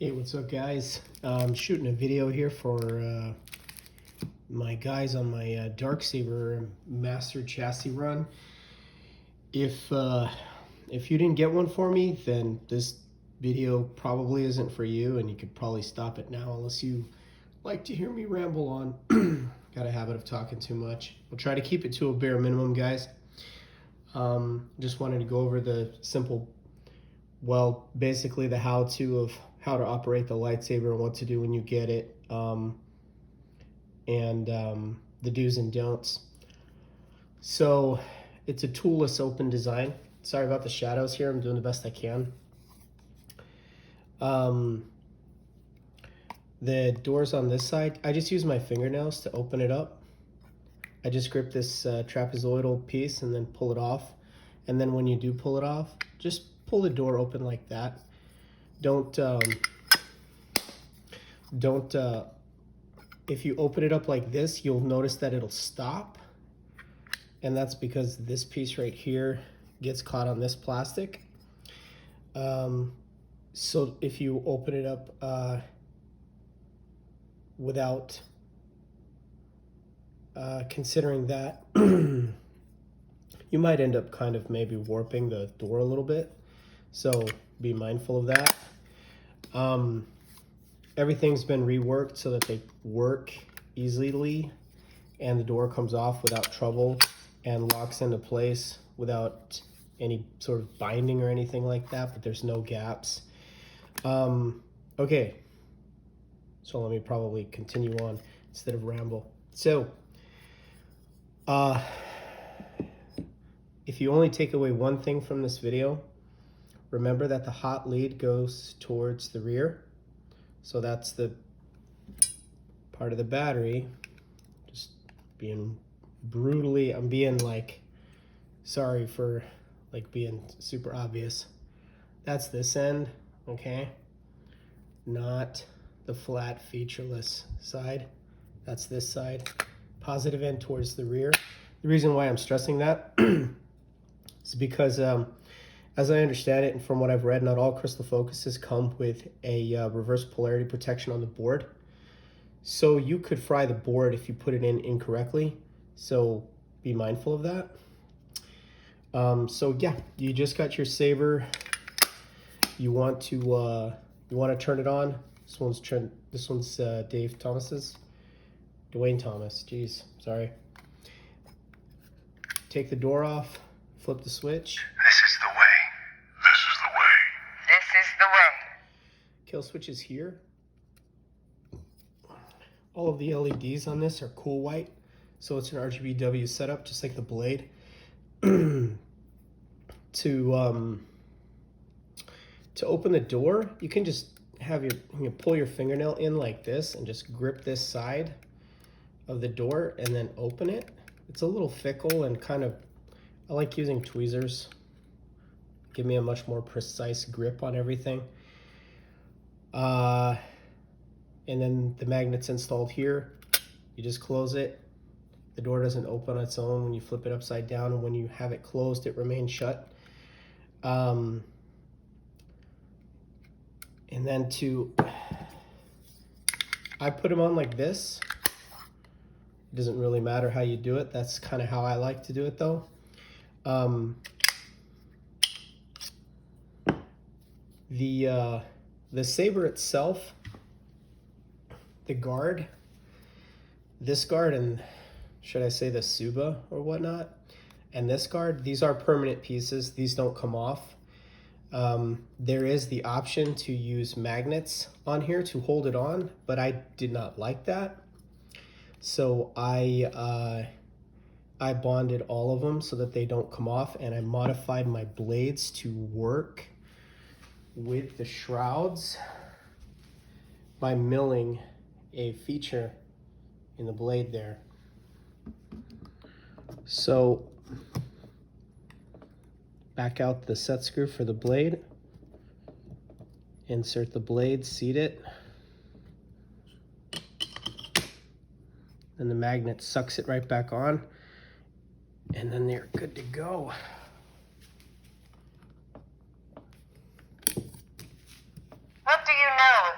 Hey, what's up guys? I'm shooting a video here for my guys on my Darksaber master chassis run. If you didn't get one for me, then this video probably isn't for you, and you could probably stop it now unless you like to hear me ramble on. Got a habit of talking too much. I'll try to keep it to a bare minimum, guys. Just wanted to go over the simple, well, basically the how-to of how to operate the lightsaber and what to do when you get it, and the do's and don'ts. So it's a toolless open design. Sorry about the shadows here. I'm doing the best I can. The doors on this side, I just use my fingernails to open it up. I just grip this trapezoidal piece and then pull it off. And then when you do pull it off, just pull the door open like that. Don't if you open it up like this, you'll notice that it'll stop. And that's because this piece right here gets caught on this plastic. So if you open it up without considering that, you might end up kind of maybe warping the door a little bit. So be mindful of that. Everything's been reworked so that they work easily and the door comes off without trouble and locks into place without any sort of binding or anything like that, but there's no gaps. Okay, so let me probably continue on instead of ramble. So if you only take away one thing from this video, remember that the hot lead goes towards the rear. So that's the part of the battery. Just being brutally, I'm being like, sorry for like being super obvious. That's this end, okay? Not the flat featureless side. That's this side. Positive end towards the rear. The reason why I'm stressing that is because as I understand it, and from what I've read, not all crystal focuses come with a reverse polarity protection on the board. So you could fry the board if you put it in incorrectly. So be mindful of that. So yeah, you just got your saber. You want to turn it on. This one's Dave Thomas's. Dwayne Thomas. Jeez, sorry. Take the door off. Flip the switch. This is the way. This is the way. This is the way. Kill switch is here. All of the LEDs on this are cool white, so it's an RGBW setup, just like the blade. To open the door, you can just have pull your fingernail in like this and just grip this side of the door and then open it. It's a little fickle and kind of, I like using tweezers. Give me a much more precise grip on everything. And then the magnet's installed here. You just close it. The door doesn't open on its own when you flip it upside down, and when you have it closed, it remains shut. And then I put them on like this. It doesn't really matter how you do it. That's kind of how I like to do it though. The saber itself, the guard, this guard, and should I say the Suba or whatnot, and this guard, these are permanent pieces. These don't come off. There is the option to use magnets on here to hold it on, but I did not like that. So I bonded all of them so that they don't come off, and I modified my blades to work with the shrouds by milling a feature in the blade there. So back out the set screw for the blade, insert the blade, seat it, and the magnet sucks it right back on, and then they're good to go. What do you know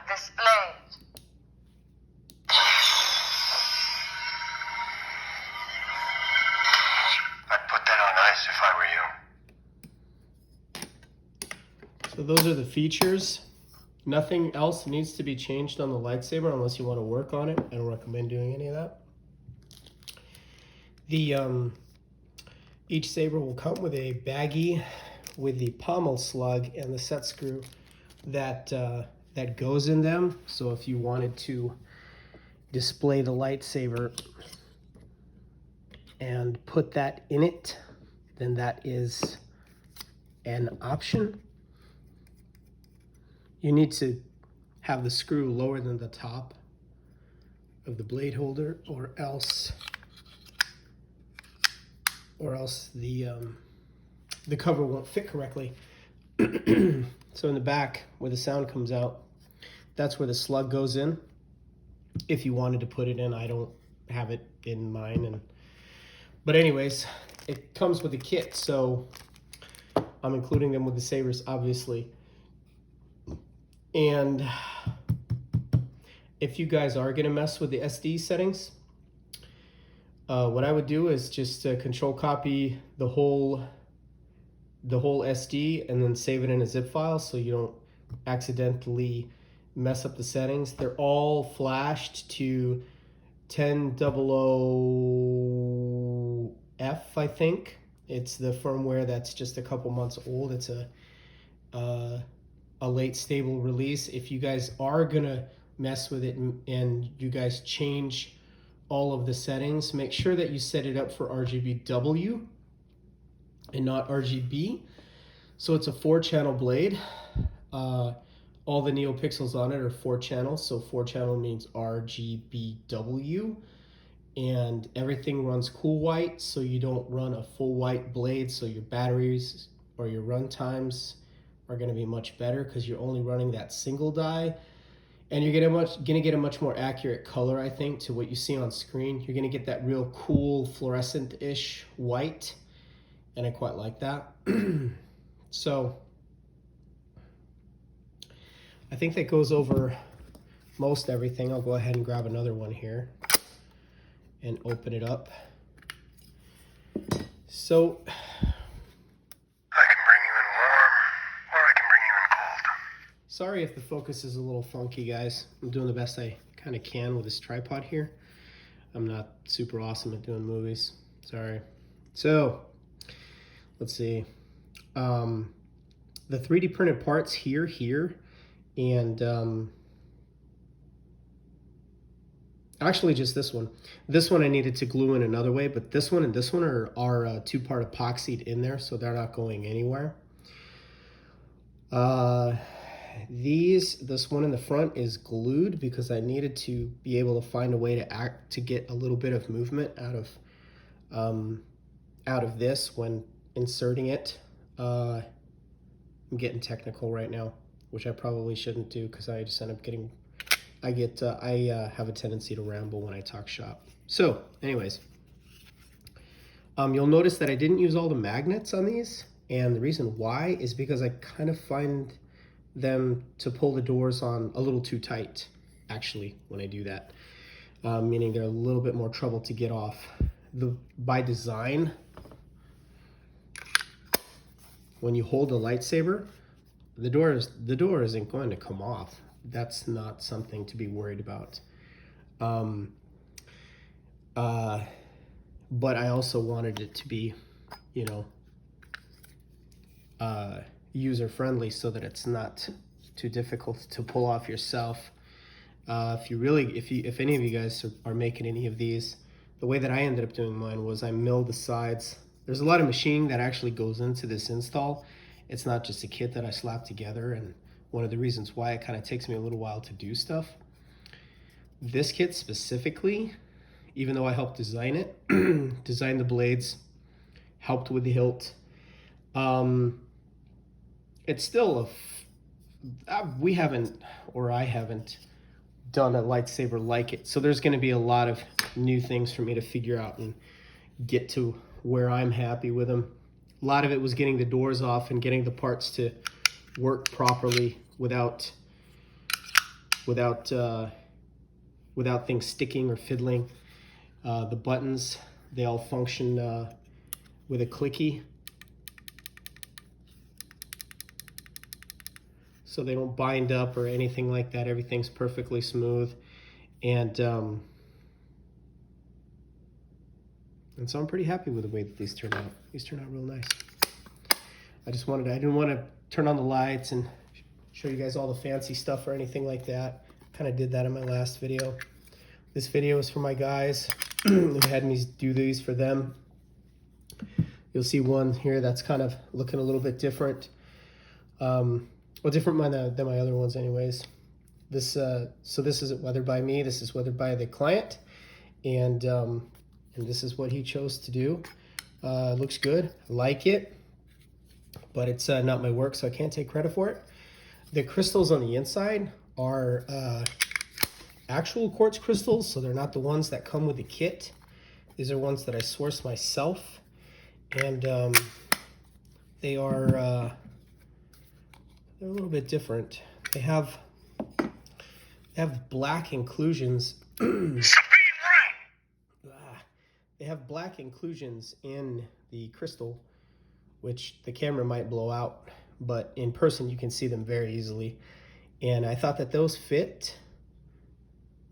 So those are the features. Nothing else needs to be changed on the lightsaber unless you want to work on it. I don't recommend doing any of that. The each saber will come with a baggie with the pommel slug and the set screw that that goes in them. So if you wanted to display the lightsaber and put that in it, then that is an option. You need to have the screw lower than the top of the blade holder, or else the cover won't fit correctly. So in the back, where the sound comes out, that's where the slug goes in. If you wanted to put it in, I don't have it in mine. But anyways, it comes with a kit, so I'm including them with the sabers, obviously. And if you guys are gonna mess with the SD settings, what I would do is just control copy the whole SD and then save it in a zip file so you don't accidentally mess up the settings. They're all flashed to 10.00F, I think. It's the firmware that's just a couple months old. It's a late stable release. If you guys are gonna mess with it and you guys change all of the settings, make sure that you set it up for RGBW and not RGB. So it's a 4-channel blade. All the NeoPixels on it are 4 channels, so 4 channel means RGBW, and everything runs cool white, so you don't run a full white blade, so your batteries or your run times are going to be much better because you're only running that single die, and you're going to get a much more accurate color, I think, to what you see on screen. You're going to get that real cool fluorescent-ish white, and I quite like that. So I think that goes over most everything. I'll go ahead and grab another one here and open it up. So I can bring you in warm, or I can bring you in cold. sorry if the focus is a little funky, guys. I'm doing the best I kind of can with this tripod here. I'm not super awesome at doing movies. Sorry. So let's see. The 3D printed parts here, and actually just this one. This one I needed to glue in another way, but this one and this one are 2-part epoxied in there, so they're not going anywhere. This one in the front is glued because I needed to be able to find a way to get a little bit of movement out of this when inserting it. I'm getting technical right now, which I probably shouldn't do because I just end up getting, I have a tendency to ramble when I talk shop. So anyways, you'll notice that I didn't use all the magnets on these, and the reason why is because I kind of find them to pull the doors on a little too tight, actually, when I do that, meaning they're a little bit more trouble to get off. By design, when you hold a lightsaber, the door isn't going to come off. That's not something to be worried about. But I also wanted it to be, user-friendly so that it's not too difficult to pull off yourself. If any of you guys are making any of these, the way that I ended up doing mine was I milled the sides. There's a lot of machining that actually goes into this install. It's not just a kit that I slap together, and one of the reasons why it kind of takes me a little while to do stuff. This kit specifically, even though I helped design it, design the blades, helped with the hilt, it's still I haven't done a lightsaber like it. So there's going to be a lot of new things for me to figure out and get to where I'm happy with them. A lot of it was getting the doors off and getting the parts to work properly without things sticking or fiddling. The buttons, they all function with a clicky. so they don't bind up or anything like that. Everything's perfectly smooth. And so I'm pretty happy with the way that these turn out. These turn out real nice. I didn't want to turn on the lights and show you guys all the fancy stuff or anything like that. Kind of did that in my last video. This video is for my guys who had me do these for them. You'll see one here that's kind of looking a little bit different. Well, different than my other ones anyways. So this isn't weathered by me. This is weathered by the client. And this is what he chose to do. Looks good. I like it. But it's not my work, so I can't take credit for it. The crystals on the inside are actual quartz crystals, so they're not the ones that come with the kit. These are ones that I sourced myself, and they are they're a little bit different. They have black inclusions. They have black inclusions in the crystal, which the camera might blow out, but in person you can see them very easily. And I thought that those fit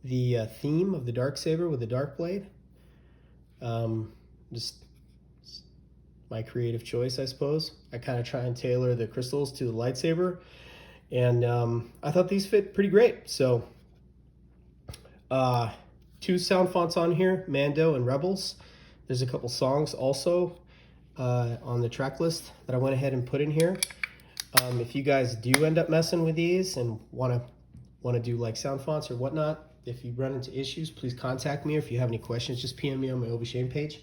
the theme of the Darksaber with the dark blade. Just my creative choice, I suppose. I kind of try and tailor the crystals to the lightsaber, and I thought these fit pretty great. So 2 sound fonts on here, Mando and Rebels. There's a couple songs also on the track list that I went ahead and put in here. If you guys do end up messing with these and want to do like sound fonts or whatnot, if you run into issues, please contact me. Or if you have any questions, just PM me on my Obi-Shane page.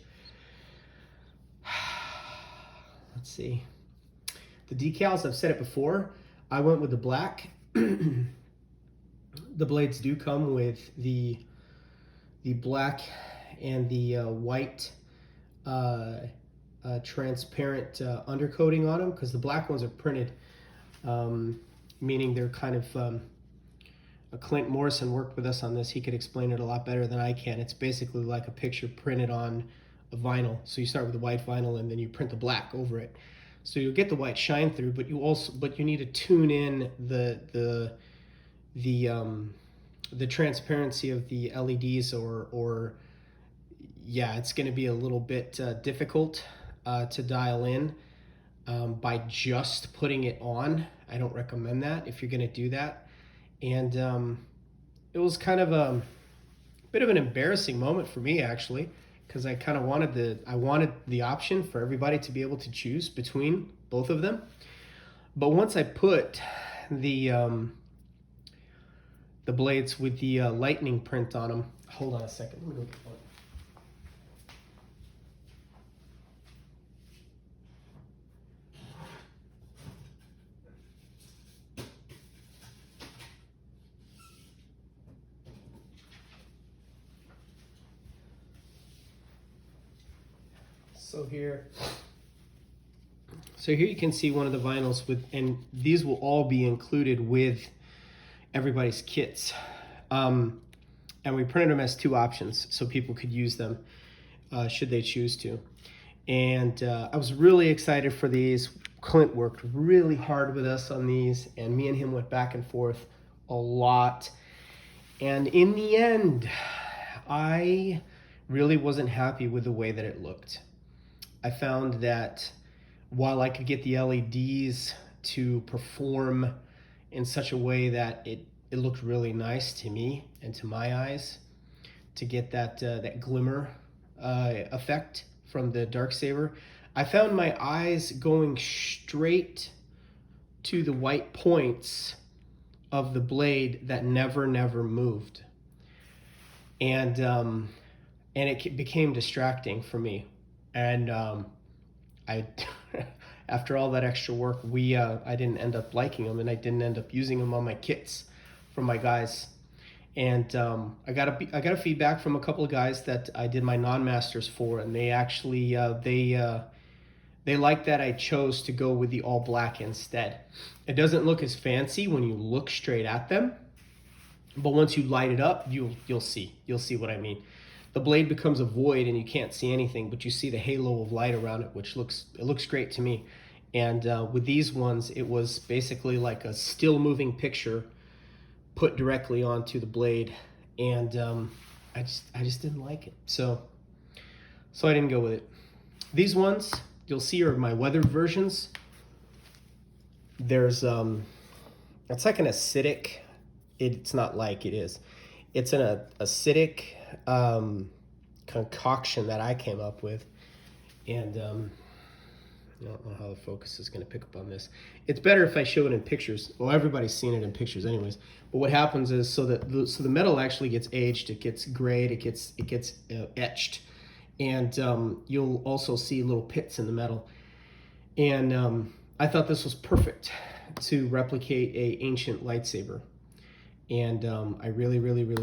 Let's see. The decals, I've said it before, I went with the black. The blades do come with the black and the white transparent undercoating on them, because the black ones are printed, meaning they're kind of Clint Morrison worked with us on this. He could explain it a lot better than I can. It's basically like a picture printed on a vinyl. So you start with the white vinyl and then you print the black over it. So you'll get the white shine through, but you need to tune in the transparency of the LEDs, or yeah, it's going to be a little bit difficult to dial in by just putting it on. I don't recommend that if you're going to do that. And it was kind of a bit of an embarrassing moment for me, actually, because I kind of wanted the option for everybody to be able to choose between both of them. But once I put the blades with the lightning print on them, hold on a second, let me go get one. So here you can see one of the vinyls with, and these will all be included with everybody's kits. And we printed them as 2 options so people could use them should they choose to. And I was really excited for these. Clint worked really hard with us on these, and me and him went back and forth a lot. And in the end, I really wasn't happy with the way that it looked. I found that while I could get the LEDs to perform in such a way that it looked really nice to me and to my eyes, to get that glimmer effect from the Darksaber, I found my eyes going straight to the white points of the blade that never moved. And it became distracting for me. And I after all that extra work, I didn't end up liking them, and I didn't end up using them on my kits from my guys. And I got a feedback from a couple of guys that I did my non-masters for, and they actually they like that I chose to go with the all black instead. It doesn't look as fancy when you look straight at them, but once you light it up, you'll see what I mean. The blade becomes a void and you can't see anything, but you see the halo of light around it, which looks great to me. And with these ones, it was basically like a still moving picture put directly onto the blade, and I just didn't like it, so I didn't go with it. These ones you'll see are my weathered versions. There's it's like an acidic, it's not like it is, it's an acidic concoction that I came up with, and I don't know how the focus is going to pick up on this. It's better if I show it in pictures. Well, everybody's seen it in pictures anyways. But what happens is, so the metal actually gets aged, it gets grayed, it gets etched, and you'll also see little pits in the metal. And I thought this was perfect to replicate a ancient lightsaber. And I really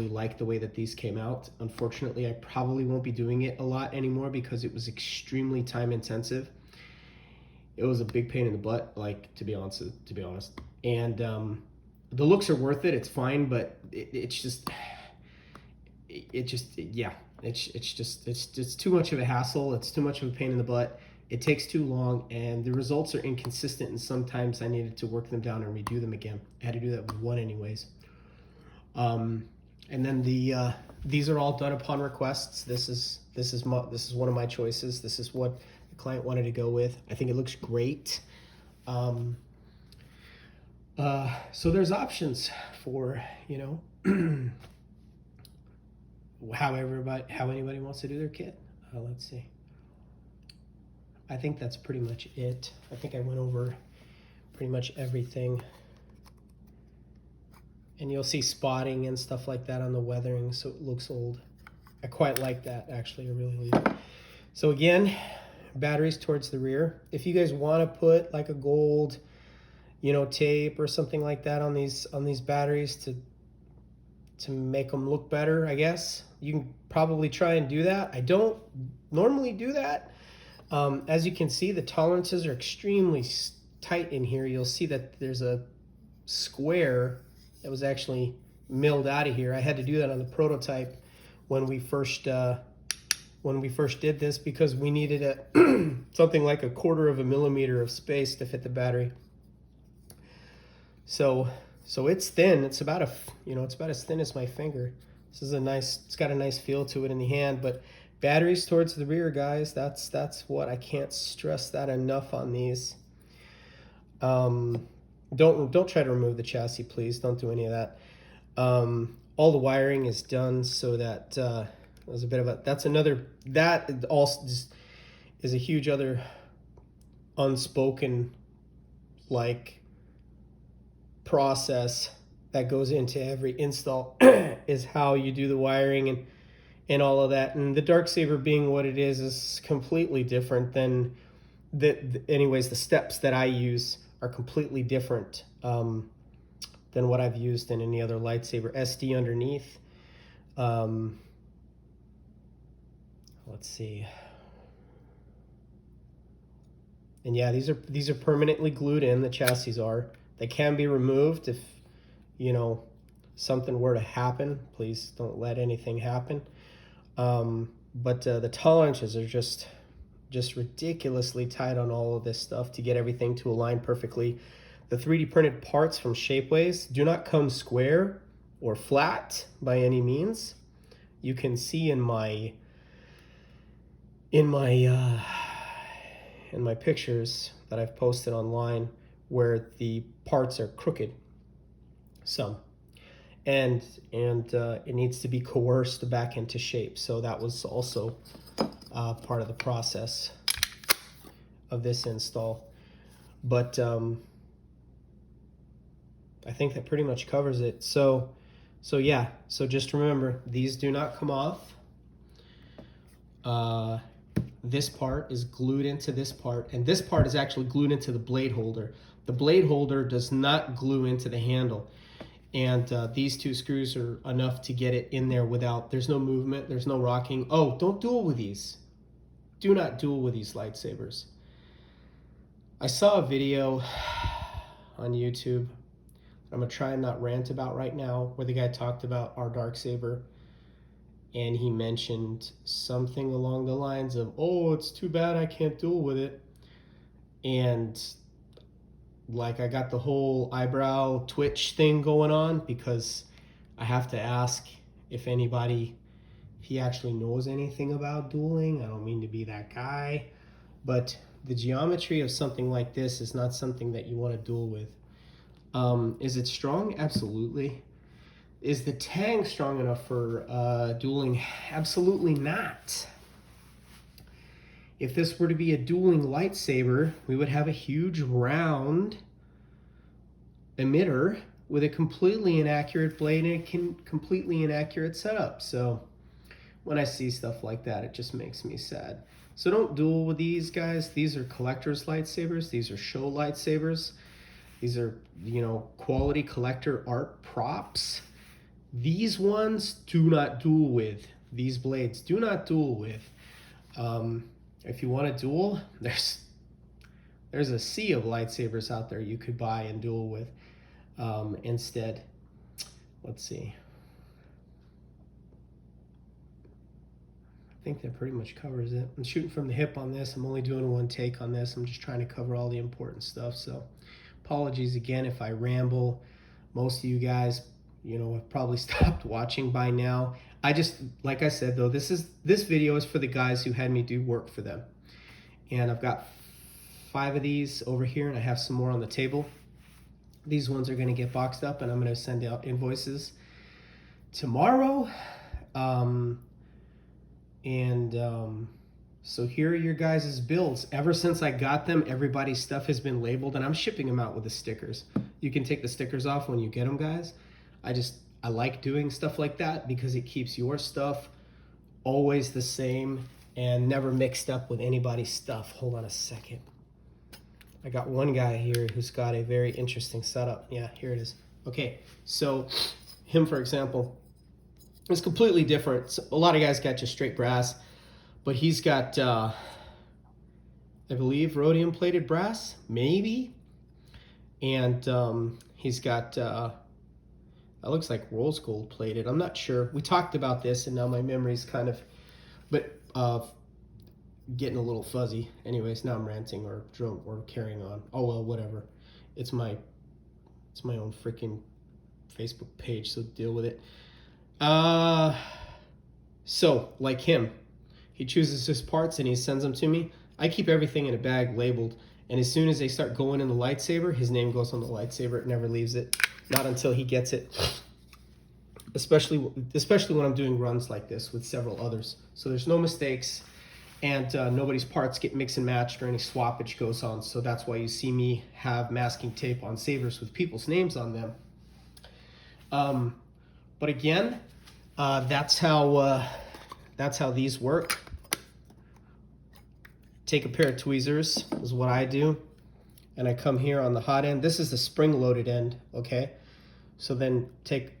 like the way that these came out. Unfortunately, I probably won't be doing it a lot anymore because it was extremely time intensive. It was a big pain in the butt, like, to be honest. And the looks are worth it. It's fine, but it's just too much of a hassle. It's too much of a pain in the butt. It takes too long, and the results are inconsistent. And sometimes I needed to work them down and redo them again. I had to do that with one anyways. And then these are all done upon requests. This is one of my choices. This is what the client wanted to go with. I think it looks great. So there's options for, you know, how anybody wants to do their kit. Let's see. I think that's pretty much it. I think I went over pretty much everything. And you'll see spotting and stuff like that on the weathering, so it looks old. I quite like that, actually. I really do. So again, batteries towards the rear. If you guys want to put like a gold, you know, tape or something like that on these batteries to make them look better, I guess you can probably try and do that. I don't normally do that. As you can see, the tolerances are extremely tight in here. You'll see that there's a square that was actually milled out of here. I had to do that on the prototype when we first did this, because we needed something like 1/4 millimeter of space to fit the battery. So it's thin. It's about as thin as my finger. This is it's got a nice feel to it in the hand. But batteries towards the rear, guys. That's what I can't stress that enough on these. Don't try to remove the chassis, please. Don't do any of that. All the wiring is done so that there's a bit of that also is a huge other unspoken process that goes into every install is how you do the wiring and all of that. And the Darksaber being what it is completely different than anyways, the steps that I use are completely different than what I've used in any other lightsaber. SD underneath. Let's see. And yeah, these are permanently glued in. The chassis are. They can be removed if, you know, something were to happen. Please don't let anything happen. But the tolerances are just ridiculously tight on all of this stuff to get everything to align perfectly. The 3D printed parts from Shapeways do not come square or flat by any means. You can see in my pictures that I've posted online where the parts are crooked some, and it needs to be coerced back into shape. So that was also part of the process of this install. But I think that pretty much covers it. So yeah, so just remember, these do not come off. This part is glued into this part, and this part is actually glued into the blade holder. The blade holder does not glue into the handle, and these two screws are enough to get it in there without, there's no movement, there's no rocking. Oh, don't duel with these. Do not duel with these lightsabers. I saw a video on YouTube I'm gonna try and not rant about right now, where the guy talked about our Darksaber, and he mentioned something along the lines of, oh, it's too bad I can't duel with it. And like I got the whole eyebrow twitch thing going on because I have to ask if he actually knows anything about dueling. I don't mean to be that guy, but the geometry of something like this is not something that you want to duel with. Is it strong? Absolutely. Is the tang strong enough for dueling? Absolutely not. If this were to be a dueling lightsaber, we would have a huge round emitter with a completely inaccurate blade and a completely inaccurate setup. So when I see stuff like that, it just makes me sad. So don't duel with these guys. These are collector's lightsabers. These are show lightsabers. These are, you know, quality collector art props. These ones do not duel with. These blades do not duel with. If you want to duel, there's a sea of lightsabers out there you could buy and duel with. Instead, let's see. I think that pretty much covers it. I'm shooting from the hip on this. I'm only doing one take on this. I'm just trying to cover all the important stuff. So apologies again if I ramble. Most of you guys, you know, have probably stopped watching by now. I just, like I said though, this video is for the guys who had me do work for them. And I've got 5 of these over here and I have some more on the table. These ones are going to get boxed up and I'm going to send out invoices tomorrow. So here are your guys' builds. Ever since I got them, everybody's stuff has been labeled and I'm shipping them out with the stickers. You can take the stickers off when you get them, guys. I like doing stuff like that because it keeps your stuff always the same and never mixed up with anybody's stuff. Hold on a second. I got one guy here who's got a very interesting setup. Yeah, here it is. Okay, so him, for example, is completely different. So a lot of guys got just straight brass, but he's got, I believe, rhodium plated brass, maybe. And he's got, that looks like rose gold plated. I'm not sure. We talked about this and now my memory's kind of, getting a little fuzzy. Anyways, now I'm ranting or carrying on. Oh well, whatever. It's my own freaking Facebook page, so deal with it. So like him, he chooses his parts and he sends them to me. I keep everything in a bag labeled, and as soon as they start going in the lightsaber, his name goes on the lightsaber. It never leaves it, not until he gets it. Especially when I'm doing runs like this with several others. So there's no mistakes. And nobody's parts get mixed and matched or any swappage goes on. So that's why you see me have masking tape on sabers with people's names on them. But again, that's how these work. Take a pair of tweezers is what I do. And I come here on the hot end. This is the spring-loaded end, okay? So then take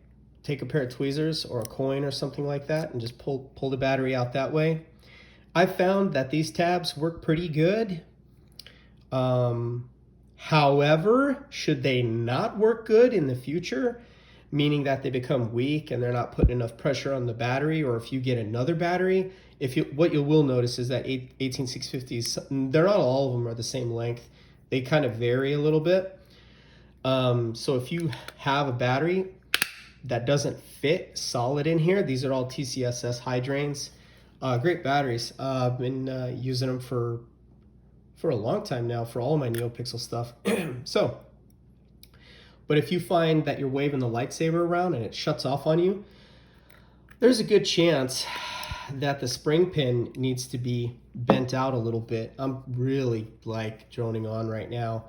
a pair of tweezers or a coin or something like that and just pull the battery out that way. I found that these tabs work pretty good. However, should they not work good in the future, meaning that they become weak and they're not putting enough pressure on the battery, or if you get another battery, what you will notice is that 18650s, they're not all of them are the same length. They kind of vary a little bit. So if you have a battery that doesn't fit solid in here, these are all TCSS high drains. Great batteries. I've been using them for a long time now for all my NeoPixel stuff. But if you find that you're waving the lightsaber around and it shuts off on you, there's a good chance that the spring pin needs to be bent out a little bit. I'm really like droning on right now.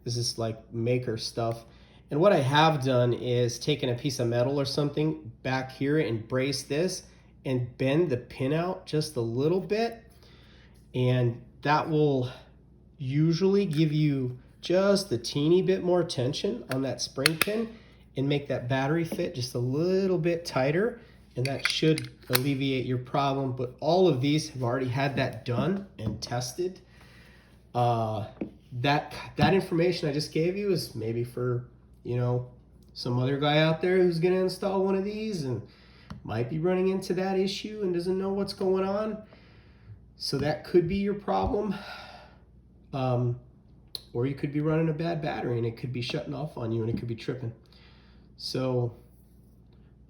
This is like maker stuff. And what I have done is taken a piece of metal or something back here and brace this and bend the pin out just a little bit, and that will usually give you just a teeny bit more tension on that spring pin and make that battery fit just a little bit tighter, and that should alleviate your problem. But all of these have already had that done and tested. That information I just gave you is maybe for, you know, some other guy out there who's going to install one of these and might be running into that issue and doesn't know what's going on. So that could be your problem. Or you could be running a bad battery and it could be shutting off on you and it could be tripping. So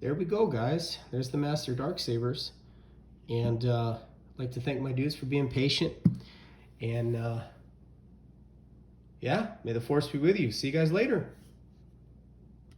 there we go, guys. There's the Master Darksabers. And I'd like to thank my dudes for being patient. And yeah, may the force be with you. See you guys later.